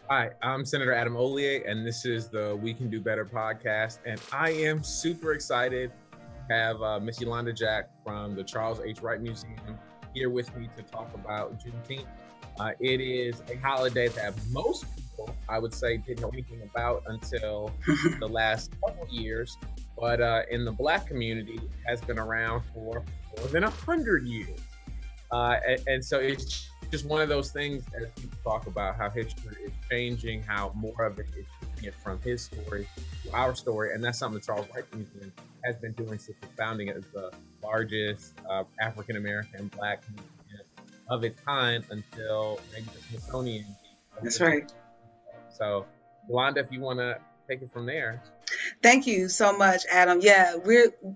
Hi, I'm Senator Adam Ollier, and this is the We Can Do Better podcast. And I am super excited to have Miss Yolanda Jack from the Charles H. Wright Museum here with me to talk about Juneteenth. It is a holiday that most people, I would say, didn't know anything about until the last couple years. But in the Black community, it has been around for more than 100 years. And so it's just one of those things as people talk about how history is changing, how more of it is taking it from his story to our story. And that's something the Charles Wright Museum has been doing since its founding as the largest African American Black museum of its kind until maybe the Smithsonian. That's right. So, Yolanda, if you want to take it from there. Thank you so much, Adam. Yeah,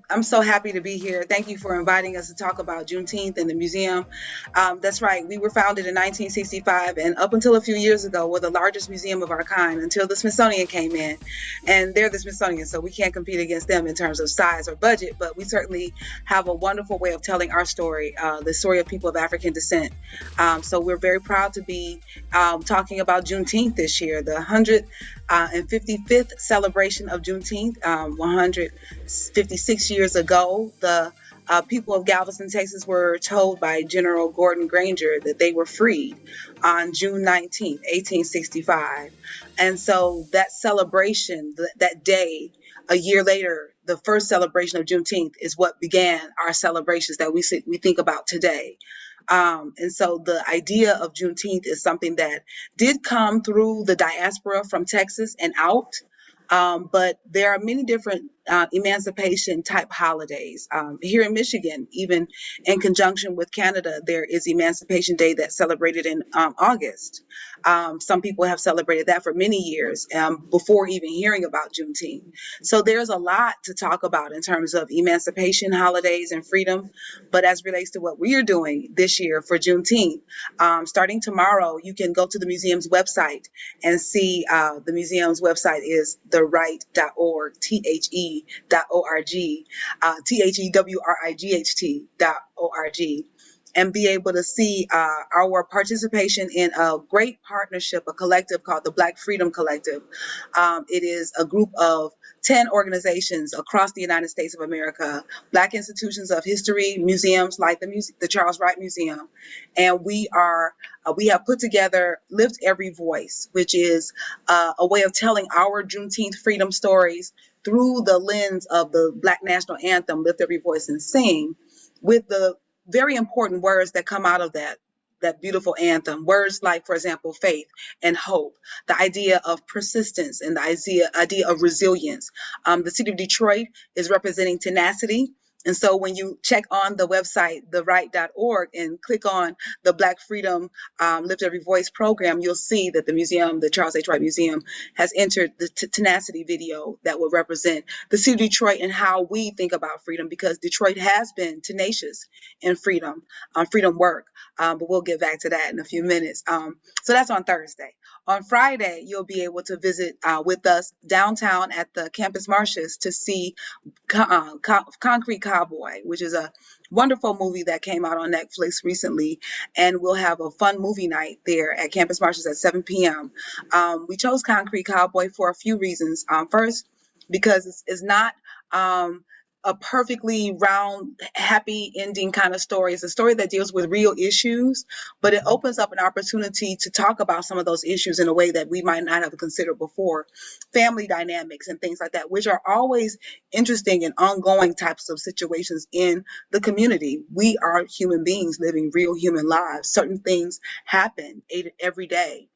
I'm so happy to be here. Thank you for inviting us to talk about Juneteenth and the museum. That's right. We were founded in 1965, and up until a few years ago, we're the largest museum of our kind until the Smithsonian came in. And they're the Smithsonian, so we can't compete against them in terms of size or budget, but we certainly have a wonderful way of telling our story, the story of people of African descent. So we're very proud to be talking about Juneteenth this year, the 155th celebration of Juneteenth. 156 years ago, the people of Galveston, Texas were told by General Gordon Granger that they were freed on June 19th, 1865. And so that celebration, that day, a year later, the first celebration of Juneteenth is what began our celebrations that we think about today. And so the idea of Juneteenth is something that did come through the diaspora from Texas and out. But there are many different emancipation type holidays. Here in Michigan, even in conjunction with Canada, there is Emancipation Day that's celebrated in August. Some people have celebrated that for many years before even hearing about Juneteenth. So there's a lot to talk about in terms of emancipation holidays and freedom. But as relates to what we are doing this year for Juneteenth, starting tomorrow, you can go to the museum's website and see the museum's website is thewright.org, THE.org, THEWRIGHT.org, and be able to see our participation in a great partnership, a collective called the Black Freedom Collective. It is a group of 10 organizations across the United States of America, Black institutions of history, museums like the Charles Wright Museum, and we have put together Lift Every Voice, which is a way of telling our Juneteenth freedom stories through the lens of the Black National Anthem, Lift Every Voice and Sing, with the very important words that come out of that beautiful anthem. Words like, for example, faith and hope, the idea of persistence and the idea of resilience. The city of Detroit is representing tenacity. And so when you check on the website, thewright.org, and click on the Black Freedom Lift Every Voice program, you'll see that the museum, the Charles H. Wright Museum, has entered the tenacity video that will represent the city of Detroit and how we think about freedom, because Detroit has been tenacious in freedom work. But we'll get back to that in a few minutes. So that's on Thursday. On Friday, you'll be able to visit with us downtown at the Campus Martius to see Concrete Cowboy, which is a wonderful movie that came out on Netflix recently. And we'll have a fun movie night there at Campus Martius at 7 p.m. We chose Concrete Cowboy for a few reasons. First, because it's not a perfectly round, happy ending kind of story. It's a story that deals with real issues, but it opens up an opportunity to talk about some of those issues in a way that we might not have considered before. Family dynamics and things like that, which are always interesting and ongoing types of situations in the community. We are human beings living real human lives. Certain things happen every day.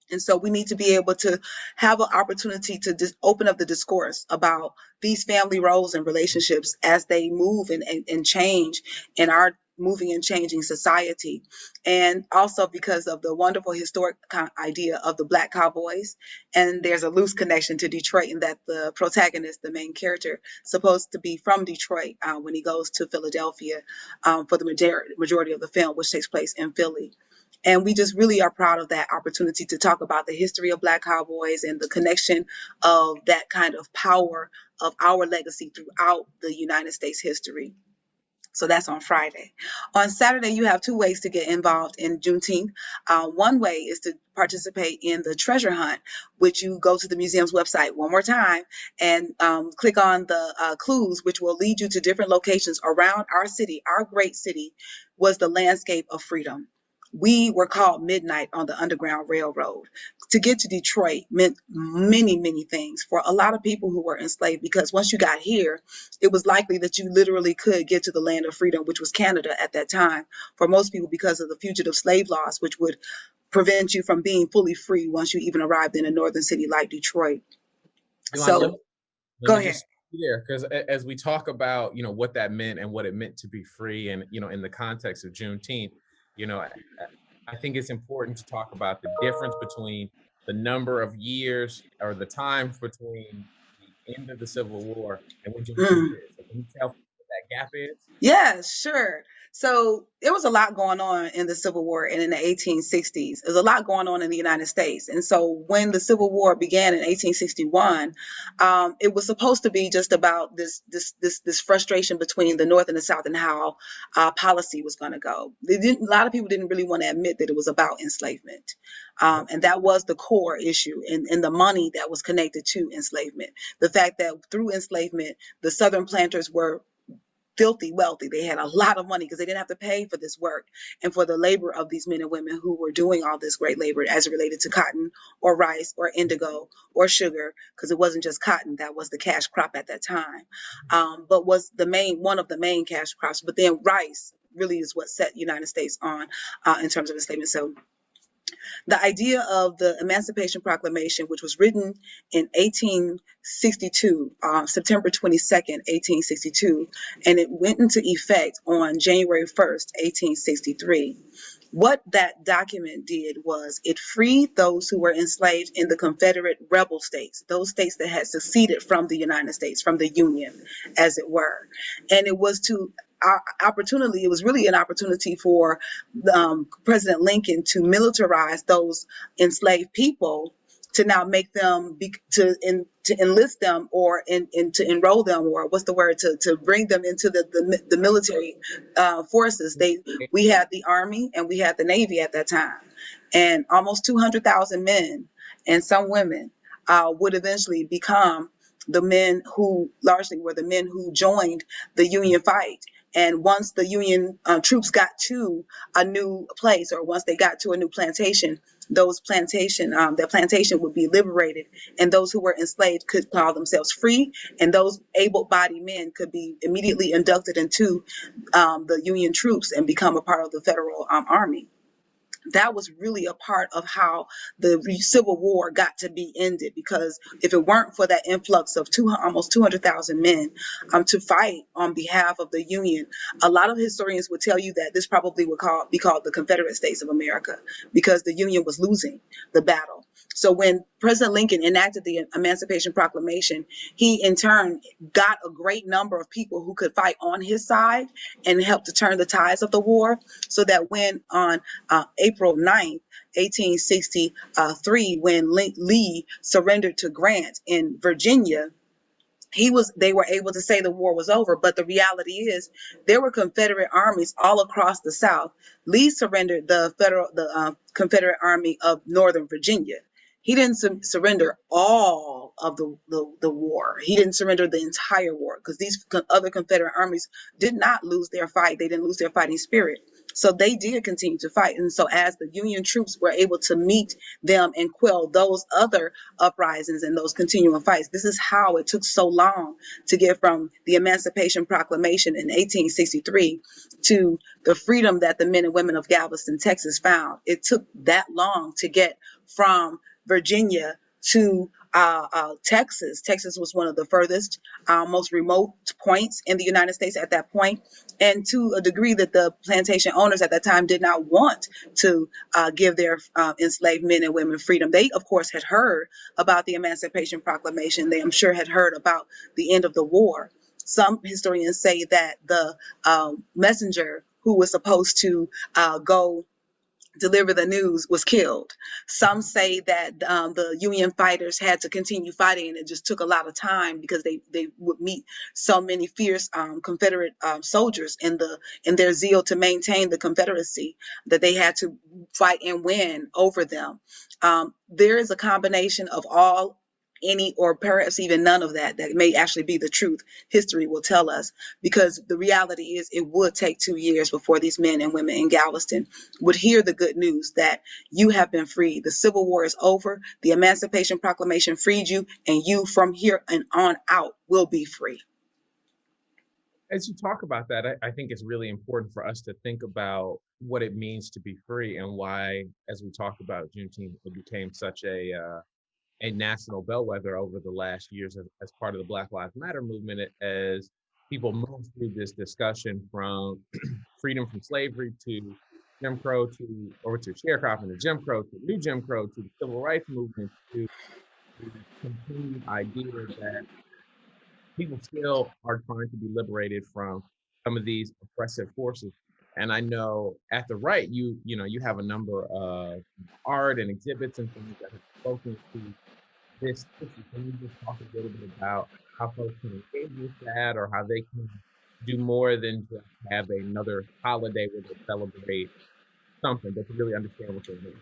And so we need to be able to have an opportunity to just open up the discourse about these family roles and relationships as they move and change in our moving and changing society. And also because of the wonderful historic idea of the Black cowboys. And there's a loose connection to Detroit in that the protagonist, the main character, supposed to be from Detroit when he goes to Philadelphia for the majority of the film, which takes place in Philly. And we just really are proud of that opportunity to talk about the history of Black cowboys and the connection of that kind of power of our legacy throughout the United States history. So that's on Friday. On Saturday, you have two ways to get involved in Juneteenth. One way is to participate in the treasure hunt, which you go to the museum's website one more time and click on the clues, which will lead you to different locations around our city. Our great city was the landscape of freedom. We were called midnight on the Underground Railroad. To get to Detroit meant many, many things for a lot of people who were enslaved, because once you got here, it was likely that you literally could get to the land of freedom, which was Canada at that time, for most people because of the fugitive slave laws, which would prevent you from being fully free once you even arrived in a northern city like Detroit. Yolanda, So let go me ahead. just there, because as we talk about what that meant and what it meant to be free, and in the context of Juneteenth, I think it's important to talk about the difference between the number of years or the time between the end of the Civil War and when Juneteenth Mm. is. So can you tell what that gap is? Yeah, sure. So there was a lot going on in the Civil War and in the 1860s. There's a lot going on in the United States. And so when the Civil War began in 1861, it was supposed to be just about this frustration between the North and the South and how policy was going to go. A lot of people didn't really want to admit that it was about enslavement. And that was the core issue, and the money that was connected to enslavement. The fact that through enslavement, the Southern planters were filthy wealthy. They had a lot of money because they didn't have to pay for this work and for the labor of these men and women who were doing all this great labor as it related to cotton or rice or indigo or sugar, because it wasn't just cotton that was the cash crop at that time, but was one of the main cash crops. But then rice really is what set the United States on in terms of enslavement. So the idea of the Emancipation Proclamation, which was written in 1862, September 22nd, 1862, and it went into effect on January 1st, 1863. What that document did was it freed those who were enslaved in the Confederate rebel states, those states that had seceded from the United States, from the Union, as it were. And it was to it was really an opportunity for President Lincoln to militarize those enslaved people, to now make them to enlist them, or to enroll them, or what's the word, to bring them into the military forces. We had the Army and we had the Navy at that time, and almost 200,000 men and some women would eventually become the men who largely were the men who joined the Union fight. And once the Union troops got to a new place, or once they got to a new plantation, that plantation would be liberated, and those who were enslaved could call themselves free, and those able-bodied men could be immediately inducted into the Union troops and become a part of the Federal Army. That was really a part of how the Civil War got to be ended, because if it weren't for that influx of almost 200,000 men to fight on behalf of the Union, a lot of historians would tell you that this probably would be called the Confederate States of America, because the Union was losing the battle. So when President Lincoln enacted the Emancipation Proclamation, he in turn got a great number of people who could fight on his side and help to turn the tides of the war, so that when on April 9th, 1863, when Lee surrendered to Grant in Virginia, they were able to say the war was over. But the reality is there were Confederate armies all across the South. Lee surrendered the Confederate Army of Northern Virginia. He didn't surrender all of the war. He didn't surrender the entire war, because these other Confederate armies did not lose their fight. They didn't lose their fighting spirit. So they did continue to fight. And so as the Union troops were able to meet them and quell those other uprisings and those continuing fights, this is how it took so long to get from the Emancipation Proclamation in 1863 to the freedom that the men and women of Galveston, Texas found. It took that long to get from Virginia to Texas. Texas was one of the furthest, most remote points in the United States at that point, and to a degree that the plantation owners at that time did not want to give their enslaved men and women freedom. They, of course, had heard about the Emancipation Proclamation. They, I'm sure, had heard about the end of the war. Some historians say that the messenger who was supposed to go deliver the news was killed. Some say that the Union fighters had to continue fighting, and it just took a lot of time because they would meet so many fierce Confederate soldiers in their zeal to maintain the Confederacy, that they had to fight and win over them. There is a combination of all, any, or perhaps even none of that may actually be the truth. History will tell us, because the reality is it would take 2 years before these men and women in Galveston would hear the good news that you have been freed. The Civil War is over. The Emancipation Proclamation freed you, and you from here and on out will be free. As you talk about that, I think it's really important for us to think about what it means to be free, and why, as we talked about Juneteenth, it became such a national bellwether over the last years as part of the Black Lives Matter movement, as people move through this discussion from freedom from slavery to Jim Crow over to sharecropping, to Jim Crow, to new Jim Crow, to the civil rights movement, to the continued idea that people still are trying to be liberated from some of these oppressive forces. And I know at the Wright, you have a number of art and exhibits and things that have spoken to this issue. Can you just talk a little bit about how folks can engage with that, or how they can do more than just have another holiday where they celebrate something, but to really understand what they're doing?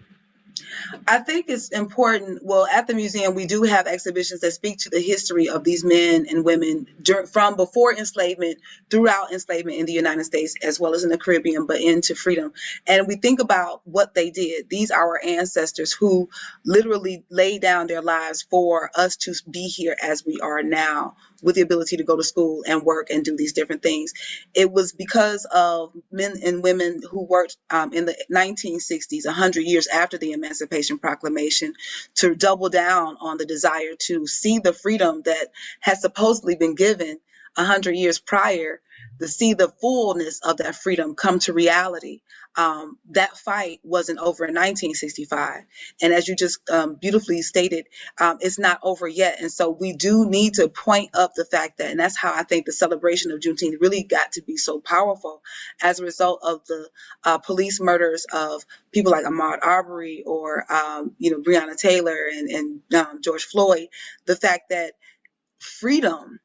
I think it's important. Well, at the museum, we do have exhibitions that speak to the history of these men and women from before enslavement, throughout enslavement in the United States, as well as in the Caribbean, but into freedom. And we think about what they did. These are our ancestors who literally laid down their lives for us to be here as we are now, with the ability to go to school and work and do these different things. It was because of men and women who worked in the 1960s, 100 years after the Emancipation Proclamation, to double down on the desire to see the freedom that had supposedly been given 100 years prior, to see the fullness of that freedom come to reality. That fight wasn't over in 1965. And as you just beautifully stated, it's not over yet. And so we do need to point up the fact that, and that's how I think the celebration of Juneteenth really got to be so powerful as a result of the police murders of people like Ahmaud Arbery, or Breonna Taylor and George Floyd. The fact that freedom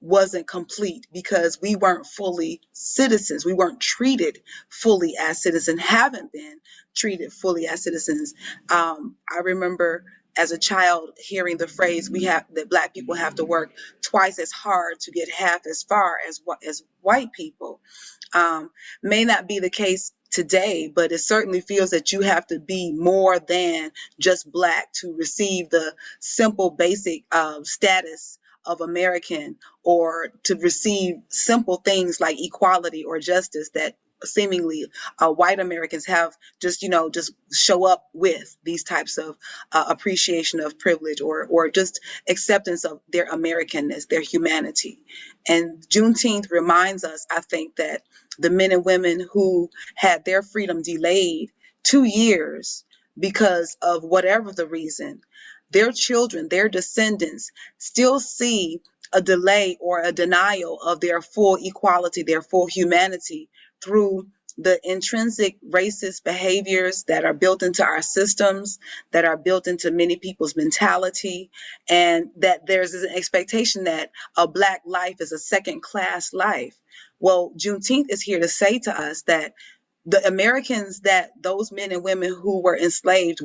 wasn't complete because we weren't fully citizens. We weren't treated fully as citizens, haven't been treated fully as citizens. I remember as a child hearing the phrase, that Black people have to work twice as hard to get half as far as white people. May not be the case today, but it certainly feels that you have to be more than just Black to receive the simple basic status of American, or to receive simple things like equality or justice that seemingly white Americans have just show up with these types of appreciation of privilege, or just acceptance of their Americanness, their humanity. And Juneteenth reminds us, I think, that the men and women who had their freedom delayed 2 years because of whatever the reason, their children, their descendants still see a delay or a denial of their full equality, their full humanity, through the intrinsic racist behaviors that are built into our systems, that are built into many people's mentality, and that there's an expectation that a Black life is a second-class life. Well, Juneteenth is here to say to us that the Americans that those men and women who were enslaved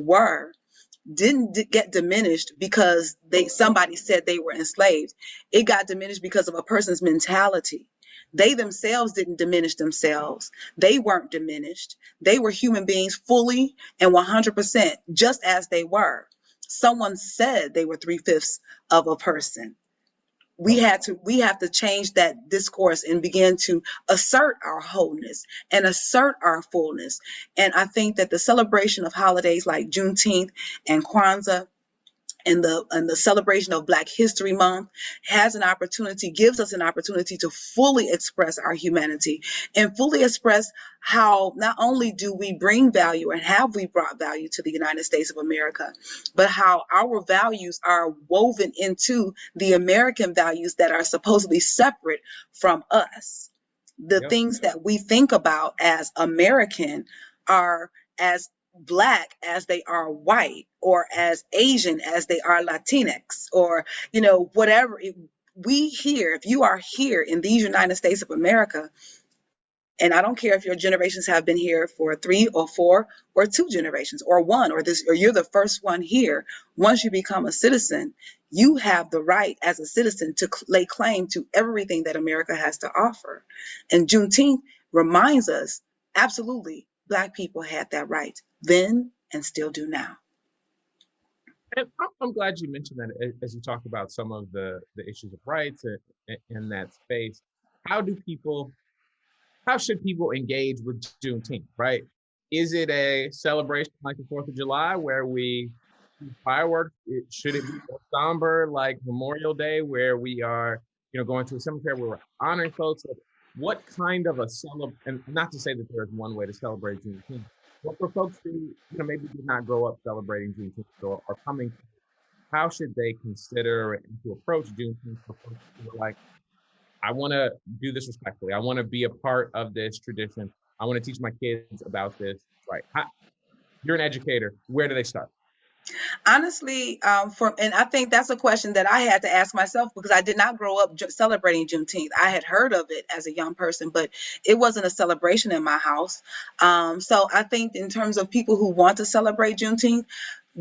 didn't get diminished because somebody said they were enslaved. It got diminished because of a person's mentality. They themselves didn't diminish themselves. They weren't diminished. They were human beings fully and 100%, just as they were. Someone said they were 3/5 of a person. We have to change that discourse and begin to assert our wholeness and assert our fullness. And I think that the celebration of holidays like Juneteenth and Kwanzaa and the celebration of Black History Month gives us an opportunity to fully express our humanity and fully express how not only do we bring value and have we brought value to the United States of America, but how our values are woven into the American values that are supposedly separate from us. The Yep. things that we think about as American are as Black as they are white, or as Asian as they are Latinx, or whatever. We here, if you are here in these United States of America, and I don't care if your generations have been here for 3 or 4 or 2 generations or 1 or this, or you're the first one here. Once you become a citizen, you have the right as a citizen to lay claim to everything that America has to offer. And Juneteenth reminds us, absolutely, Black people had that right then and still do now. And I'm glad you mentioned that as you talk about some of the issues of rights in that space. How do people how should people engage with Juneteenth, right? Is it a celebration like the 4th of July where we fireworks? Should it be more somber like Memorial Day where we are, going to a cemetery where we're honoring folks? Like, what kind of a and not to say that there is one way to celebrate Juneteenth, but for folks who, maybe did not grow up celebrating Juneteenth or are coming, how should they consider and to approach Juneteenth for folks who are like, I want to do this respectfully. I want to be a part of this tradition. I want to teach my kids about this. Right. You're an educator. Where do they start? Honestly, and I think that's a question that I had to ask myself, because I did not grow up celebrating Juneteenth. I had heard of it as a young person, but it wasn't a celebration in my house. So I think in terms of people who want to celebrate Juneteenth,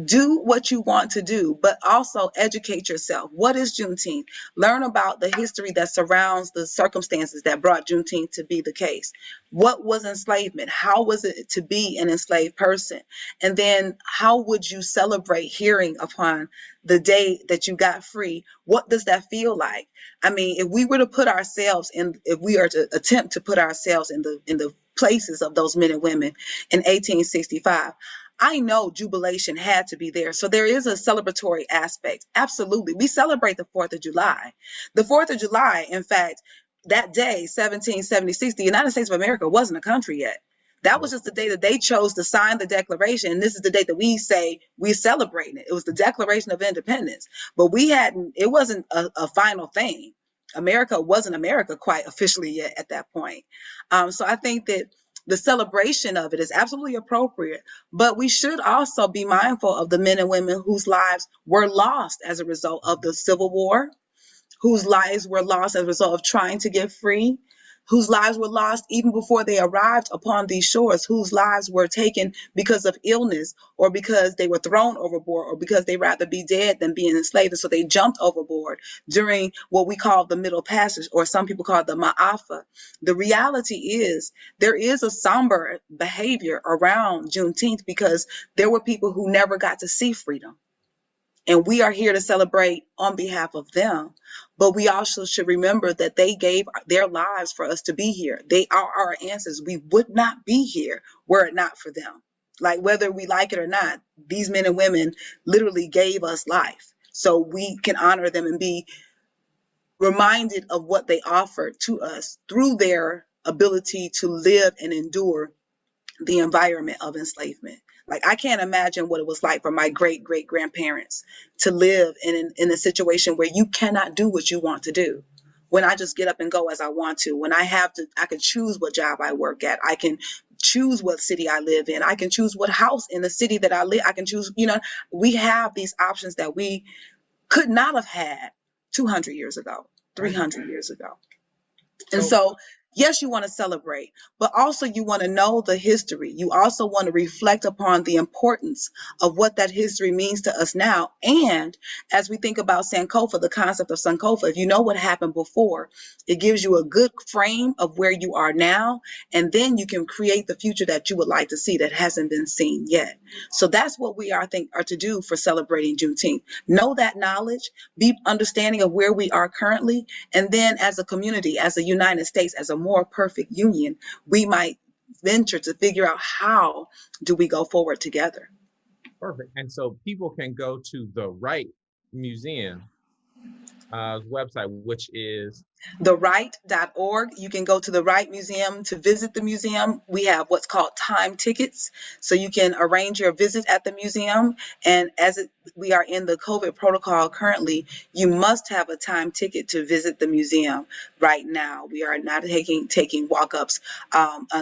do what you want to do, but also educate yourself. What is Juneteenth? Learn about the history that surrounds the circumstances that brought Juneteenth to be the case. What was enslavement? How was it to be an enslaved person? And then how would you celebrate hearing upon the day that you got free? What does that feel like? I mean, if we were to put ourselves in, if we are to attempt to put ourselves in the places of those men and women in 1865, I know jubilation had to be there. So there is a celebratory aspect. Absolutely. We celebrate the 4th of July. The 4th of July, in fact, that day, 1776, the United States of America wasn't a country yet. That was just the day that they chose to sign the Declaration. And this is the date that we say we're celebrating it. It was the Declaration of Independence. But it wasn't a final thing. America wasn't America quite officially yet at that point. So I think that the celebration of it is absolutely appropriate, but we should also be mindful of the men and women whose lives were lost as a result of the Civil War, whose lives were lost as a result of trying to get free, whose lives were lost even before they arrived upon these shores, whose lives were taken because of illness, or because they were thrown overboard, or because they rather be dead than being enslaved. And so they jumped overboard during what we call the Middle Passage, or some people call it the Ma'afa. The reality is there is a somber behavior around Juneteenth because there were people who never got to see freedom. And we are here to celebrate on behalf of them. But we also should remember that they gave their lives for us to be here. They are our ancestors. We would not be here were it not for them. Like, whether we like it or not, these men and women literally gave us life. So we can honor them and be reminded of what they offered to us through their ability to live and endure the environment of enslavement. Like, I can't imagine what it was like for my great great grandparents to live in a situation where you cannot do what you want to do. When I just get up and go as I want to, when I can choose what job I work at, I can choose what city I live in, I can choose what house in the city that I live, I can choose, we have these options that we could not have had 200 years ago, 300 years ago. And so, yes, you want to celebrate, but also you want to know the history. You also want to reflect upon the importance of what that history means to us now. And as we think about Sankofa, the concept of Sankofa, if you know what happened before, it gives you a good frame of where you are now. And then you can create the future that you would like to see that hasn't been seen yet. So that's what we are to do for celebrating Juneteenth. Know that knowledge, be understanding of where we are currently, and then as a community, as a United States, as a more perfect union, we might venture to figure out how do we go forward together. Perfect. And so people can go to the Wright Museum website, which is The Wright.org. You can go to the Wright Museum to visit the museum. We have what's called time tickets, so you can arrange your visit at the museum. And we are in the COVID protocol currently, you must have a time ticket to visit the museum right now. We are not taking walk-ups,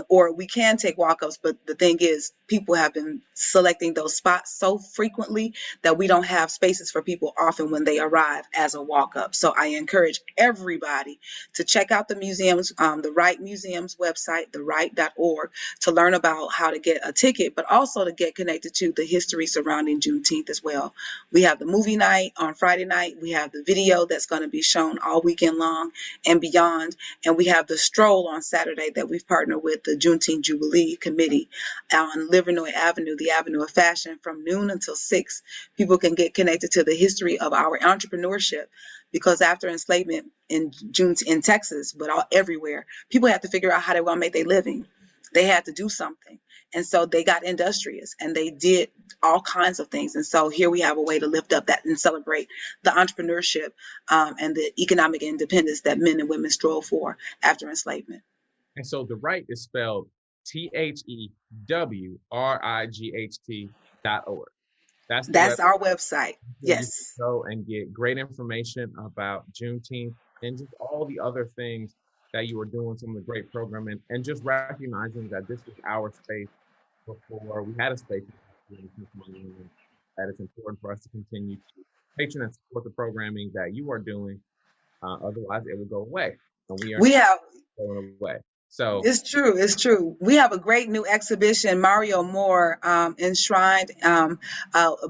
or we can take walk-ups, but the thing is, people have been selecting those spots so frequently that we don't have spaces for people often when they arrive as a walk-up. So I encourage everybody to check out the museums, the Wright Museum's website, thewright.org, to learn about how to get a ticket, but also to get connected to the history surrounding Juneteenth as well. We have the movie night on Friday night. We have the video that's going to be shown all weekend long and beyond. And we have the stroll on Saturday that we've partnered with the Juneteenth Jubilee Committee on Livernois Avenue, the Avenue of Fashion, from noon until 6. People can get connected to the history of our entrepreneurship, because after enslavement in Texas, but everywhere, people had to figure out how they want to make their living. They had to do something. And so they got industrious and they did all kinds of things. And so here we have a way to lift up that and celebrate the entrepreneurship and the economic independence that men and women strove for after enslavement. And so the Wright is spelled THEWRIGHT.org. That's our website. Yes. Go and get great information about Juneteenth and just all the other things that you are doing, some of the great programming, and just recognizing that this is our space before we had a space, that it's important for us to continue to patron and support the programming that you are doing. Otherwise, it will go away. And we are going away. So it's true. It's true. We have a great new exhibition, Mario Moore enshrined, a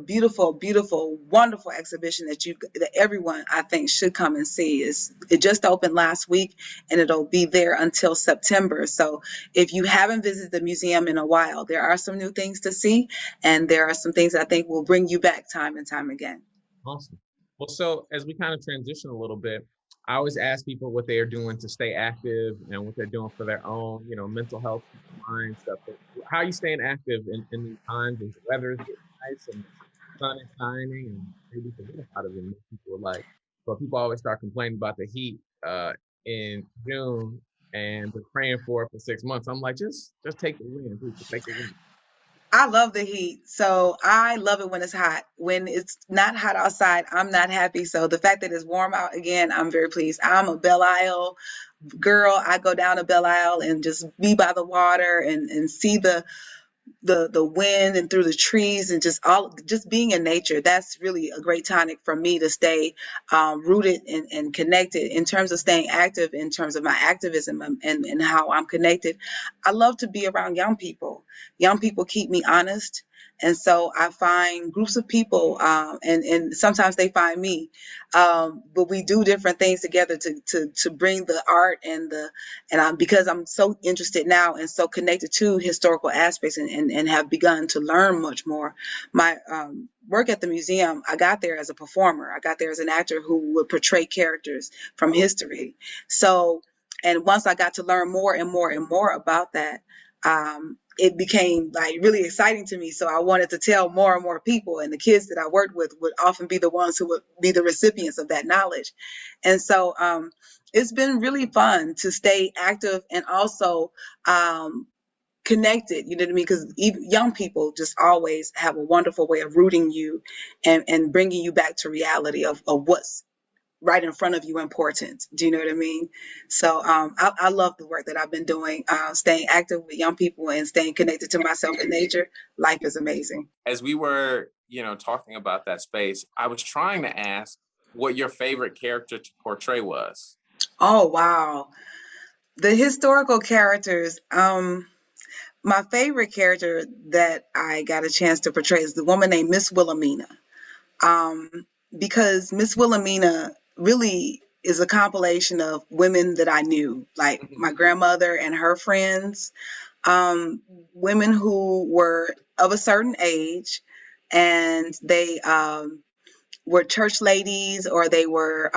beautiful, beautiful, wonderful exhibition that everyone I think should come and see. It just opened last week and it'll be there until September. So if you haven't visited the museum in a while, there are some new things to see, and there are some things I think will bring you back time and time again. Awesome. Well, so as we kind of transition a little bit, I always ask people what they are doing to stay active and what they're doing for their own, mental health, mind stuff. How are you staying active in these times? And the weather is getting nice and the sun is shining, and maybe forget about it. And people are like, but people always start complaining about the heat in June, and they're praying for it for 6 months. I'm like, just take the win, please. Just take the win. I love the heat. So I love it when it's hot. When it's not hot outside, I'm not happy. So the fact that it's warm out again, I'm very pleased. I'm a Belle Isle girl. I go down to Belle Isle and just be by the water and see the wind and through the trees and just being in nature. That's really a great tonic for me to stay rooted and connected. In terms of staying active, in terms of my activism and how I'm connected, I love to be around young people. Young people keep me honest. And so I find groups of people, and sometimes they find me, but we do different things together to bring the art and because I'm so interested now and so connected to historical aspects and have begun to learn much more. My work at the museum, I got there as a performer. I got there as an actor who would portray characters from history. So, and once I got to learn more and more and more about that, it became like really exciting to me. So I wanted to tell more and more people, and the kids that I worked with would often be the ones who would be the recipients of that knowledge. And so it's been really fun to stay active and also connected, you know what I mean? Because young people just always have a wonderful way of rooting you and bringing you back to reality of what's right in front of you important. Do you know what I mean? So I love the work that I've been doing, staying active with young people and staying connected to myself and nature. Life is amazing. As we were, talking about that space, I was trying to ask what your favorite character to portray was. Oh, wow. The historical characters, my favorite character that I got a chance to portray is the woman named Miss Wilhelmina. Because Miss Wilhelmina really is a compilation of women that I knew, like my grandmother and her friends, women who were of a certain age, and they were church ladies, or they were,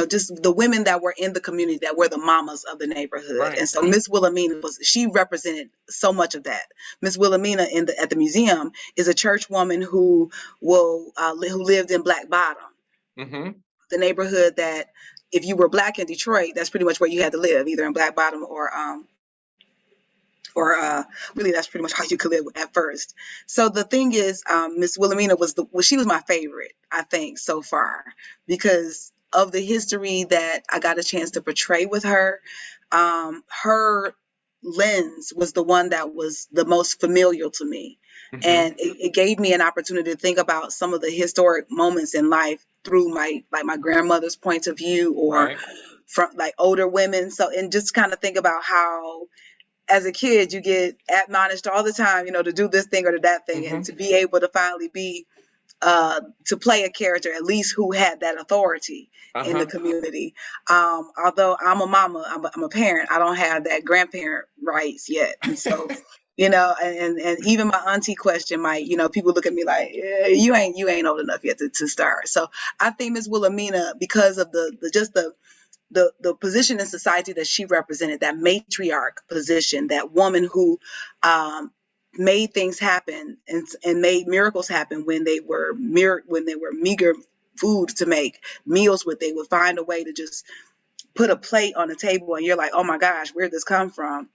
just the women that were in the community that were the mamas of the neighborhood. Right. And so Miss Wilhelmina she represented so much of that. Miss Wilhelmina at the museum is a church woman who lived in Black Bottom, the neighborhood that if you were Black in Detroit, that's pretty much where you had to live, either in Black Bottom or really that's pretty much how you could live at first. So the thing is, Miss Wilhelmina she was my favorite, I think, so far, because of the history that I got a chance to portray with her. Her lens was the one that was the most familiar to me. And it gave me an opportunity to think about some of the historic moments in life through my grandmother's point of view, or from like older women. So, and just kind of think about how as a kid you get admonished all the time, to do this thing or to that thing, and to be able to finally be to play a character at least who had that authority in the community. Although I'm a mama, I'm a parent, I don't have that grandparent rights yet. And so, and even my auntie question might, people look at me like, you ain't old enough yet to start. So I think Miss Wilhelmina, because of the position in society that she represented, that matriarch position, that woman who made things happen and made miracles happen when they were meager food to make meals with. They would find a way to just put a plate on the table, and you're like, oh my gosh, where'd this come from?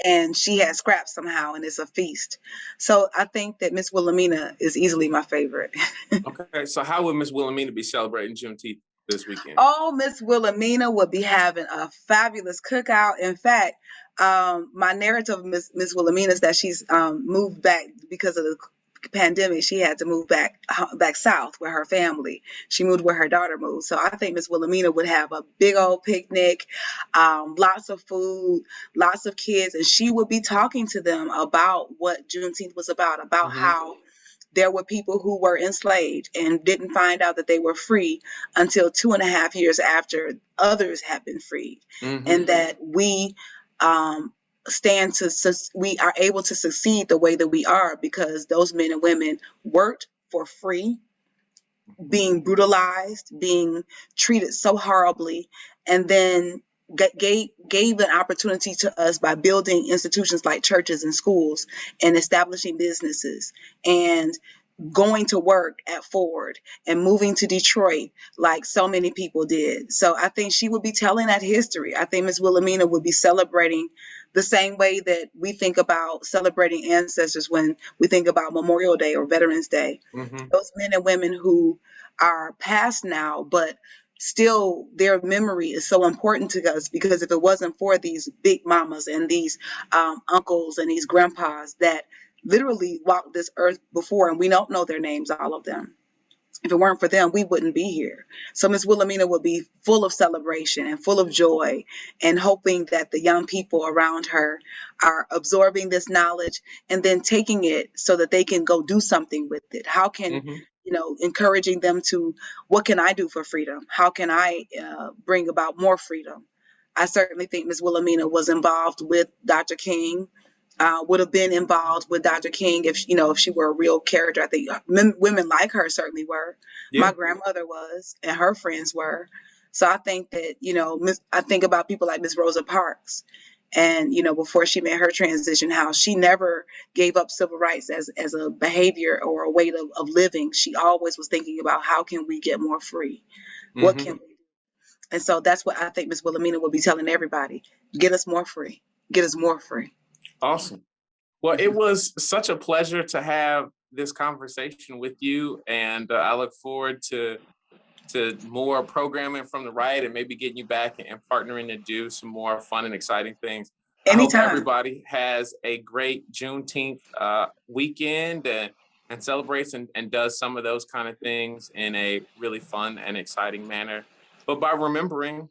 And she had scraps somehow, and it's a feast. So I think that Miss Wilhelmina is easily my favorite. Okay, so how would Miss Wilhelmina be celebrating Juneteenth this weekend? Oh, Miss Wilhelmina would be having a fabulous cookout. In fact, my narrative of Miss Wilhelmina is that she's moved back because of the pandemic. She had to move back south with her family. She moved where her daughter moved. So I think Miss Wilhelmina would have a big old picnic, lots of food, lots of kids, and she would be talking to them about what Juneteenth was about how there were people who were enslaved and didn't find out that they were free until 2.5 years after others had been freed, and that we we are able to succeed the way that we are because those men and women worked for free, being brutalized, being treated so horribly, and then gave an opportunity to us by building institutions like churches and schools and establishing businesses and going to work at Ford and moving to Detroit like so many people did. So I think she would be telling that history. I think Miss Wilhelmina would be celebrating the same way that we think about celebrating ancestors when we think about Memorial Day or Veterans Day. Those men and women who are past now, but still their memory is so important to us, because if it wasn't for these big mamas and these uncles and these grandpas that literally walked this earth before, and we don't know their names, all of them. If it weren't for them, we wouldn't be here. So Miss Wilhelmina would be full of celebration and full of joy, and hoping that the young people around her are absorbing this knowledge and then taking it so that they can go do something with it. How can, encouraging them to, what can I do for freedom? How can I bring about more freedom? I certainly think Miss Wilhelmina was involved with Dr. King. Would have been involved with Dr. King if she were a real character. I think women like her certainly were. Yeah. My grandmother was, and her friends were. So I think that I think about people like Miss Rosa Parks, and before she made her transition, how she never gave up civil rights as a behavior or a way of living. She always was thinking about how can we get more free, what can we do, and so that's what I think Miss Wilhelmina will be telling everybody: get us more free, get us more free. Awesome. Well, it was such a pleasure to have this conversation with you, and I look forward to more programming from the Wright and maybe getting you back and partnering to do some more fun and exciting things. Anytime. I hope everybody has a great Juneteenth weekend and celebrates and does some of those kind of things in a really fun and exciting manner. But by remembering,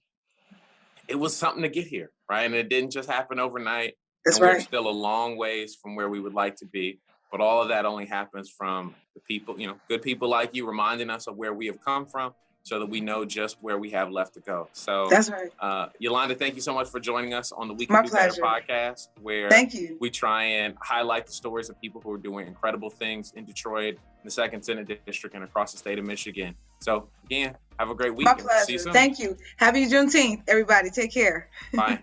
it was something to get here, right? And it didn't just happen overnight. That's and right. We're still a long ways from where we would like to be. But all of that only happens from the people, good people like you reminding us of where we have come from so that we know just where we have left to go. So that's right. Yolanda, thank you so much for joining us on the We Can Do Better podcast, where we try and highlight the stories of people who are doing incredible things in Detroit, in the 2nd Senate District, and across the state of Michigan. So again, have a great weekend. My pleasure. See you soon. Thank you. Happy Juneteenth, everybody. Take care. Bye.